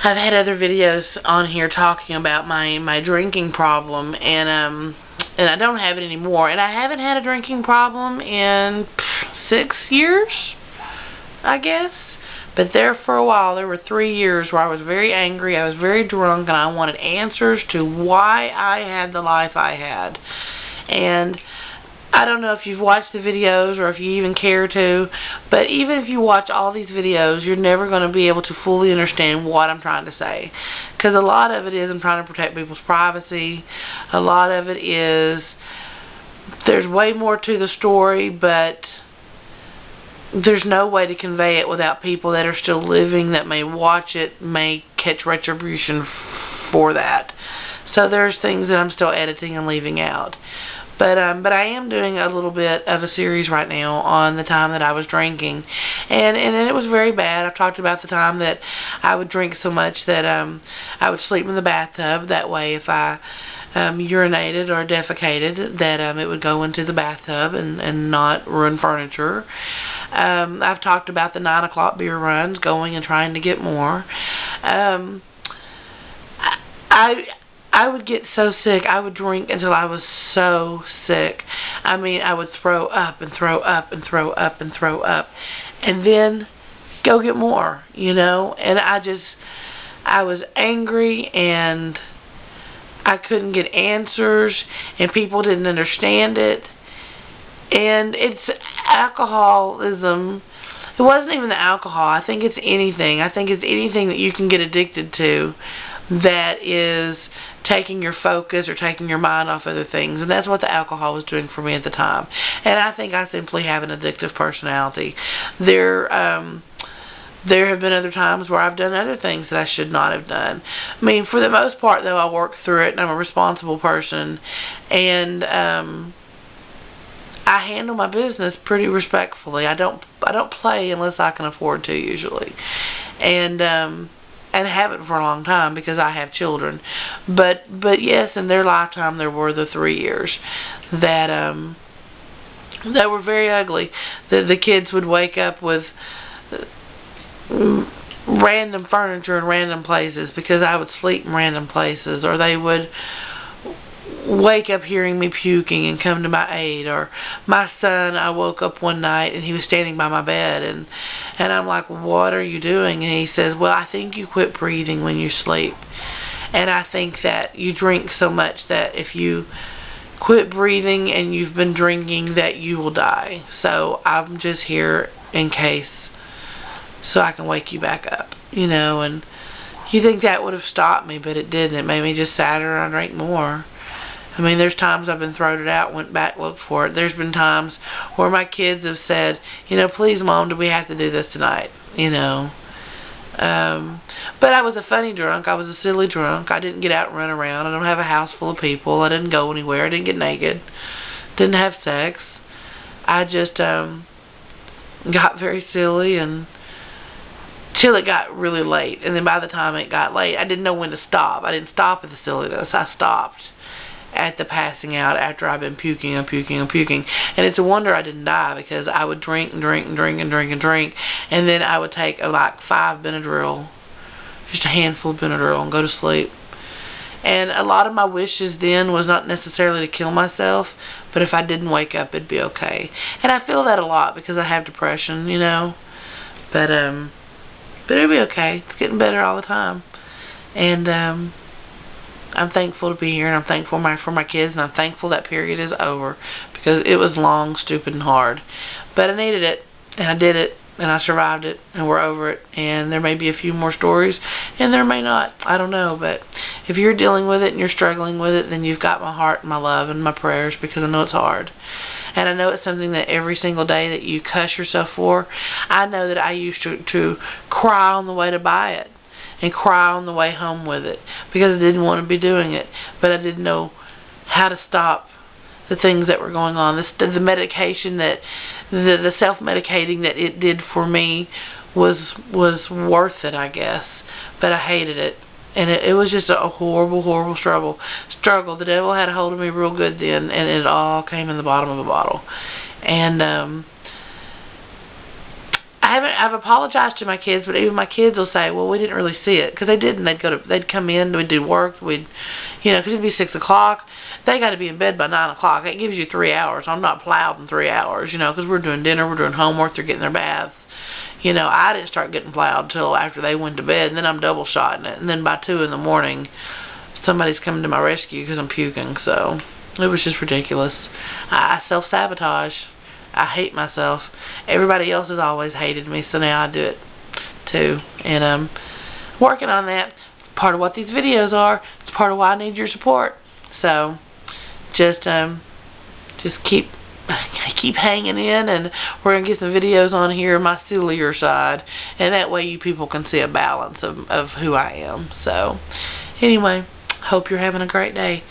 I've had other videos on here talking about my drinking problem, and I don't have it anymore. And I haven't had a drinking problem in 6 years, I guess. But there for a while, there were 3 years where I was very angry, I was very drunk, and I wanted answers to why I had the life I had. And I don't know if you've watched the videos or if you even care to, but even if you watch all these videos, you're never going to be able to fully understand what I'm trying to say. Because a lot of it is I'm trying to protect people's privacy. A lot of it is there's way more to the story, but there's no way to convey it without people that are still living that may watch it, may catch retribution for that. So there's things that I'm still editing and leaving out. But I am doing a little bit of a series right now on the time that I was drinking. And it was very bad. I've talked about the time that I would drink so much that I would sleep in the bathtub. That way if I urinated or defecated, that it would go into the bathtub and not ruin furniture. I've talked about the 9 o'clock beer runs, going and trying to get more. I would get so sick. I would drink until I was so sick. I mean, I would throw up and throw up and throw up and throw up. And then go get more, you know. And I was angry and I couldn't get answers and people didn't understand it. And it's alcoholism. It wasn't even the alcohol. I think it's anything. I think it's anything that you can get addicted to that is taking your focus or taking your mind off other things. And that's what the alcohol was doing for me at the time. And I think I simply have an addictive personality. There have been other times where I've done other things that I should not have done. I mean, for the most part, though, I work through it and I'm a responsible person. And I handle my business pretty respectfully. I don't play unless I can afford to, usually. And haven't for a long time because I have children. But yes, in their lifetime there were the 3 years that were very ugly. The kids would wake up with random furniture in random places because I would sleep in random places, or they would wake up hearing me puking and come to my aid. Or my son, I woke up one night and he was standing by my bed, and I'm like, what are you doing? And he says, well, I think you quit breathing when you sleep, and I think that you drink so much that if you quit breathing and you've been drinking that you will die. So I'm just here in case, so I can wake you back up, you know. And you think that would have stopped me, but it didn't. It made me just sadder and I drank more. I mean, there's times I've been thrown it out, went back, looked for it. There's been times where my kids have said, you know, please, Mom, do we have to do this tonight? You know. But I was a funny drunk. I was a silly drunk. I didn't get out and run around. I don't have a house full of people. I didn't go anywhere. I didn't get naked. Didn't have sex. I just got very silly and till it got really late. And then by the time it got late, I didn't know when to stop. I didn't stop at the silliness. I stopped at the passing out after I've been puking and puking and puking. And it's a wonder I didn't die, because I would drink and drink and drink and drink and drink, and then I would take like 5 Benadryl, just a handful of Benadryl, and go to sleep. And a lot of my wishes then was not necessarily to kill myself, but if I didn't wake up, it'd be okay. And I feel that a lot because I have depression, you know. But it'll be okay. It's getting better all the time. And I'm thankful to be here, and I'm thankful for my kids, and I'm thankful that period is over, because it was long, stupid, and hard. But I needed it, and I did it, and I survived it, and we're over it. And there may be a few more stories, and there may not. I don't know. But if you're dealing with it and you're struggling with it, then you've got my heart and my love and my prayers, because I know it's hard. And I know it's something that every single day that you cuss yourself for. I know that I used to cry on the way to buy it, and cry on the way home with it, because I didn't want to be doing it, but I didn't know how to stop the things that were going on. The medication that, the self-medicating that it did for me was worth it, I guess, but I hated it. And it was just a horrible, horrible struggle. The devil had a hold of me real good then, and it all came in the bottom of a bottle. And I I've apologized to my kids, but even my kids will say, well, we didn't really see it, because they didn't. They'd come in, we'd do work, because it'd be 6 o'clock. They got to be in bed by 9 o'clock. It gives you 3 hours. I'm not plowed in 3 hours, because we're doing dinner, we're doing homework, they're getting their baths. I didn't start getting plowed until after they went to bed, and then I'm double shotting it, and then by 2 in the morning, somebody's coming to my rescue because I'm puking. So it was just ridiculous. I self-sabotage. I hate myself. Everybody else has always hated me, so now I do it too. And I'm working on that. It's part of what these videos are. It's part of why I need your support. So just keep hanging in, and we're gonna get some videos on here, my sillier side, and that way you people can see a balance of who I am. So anyway, hope you're having a great day.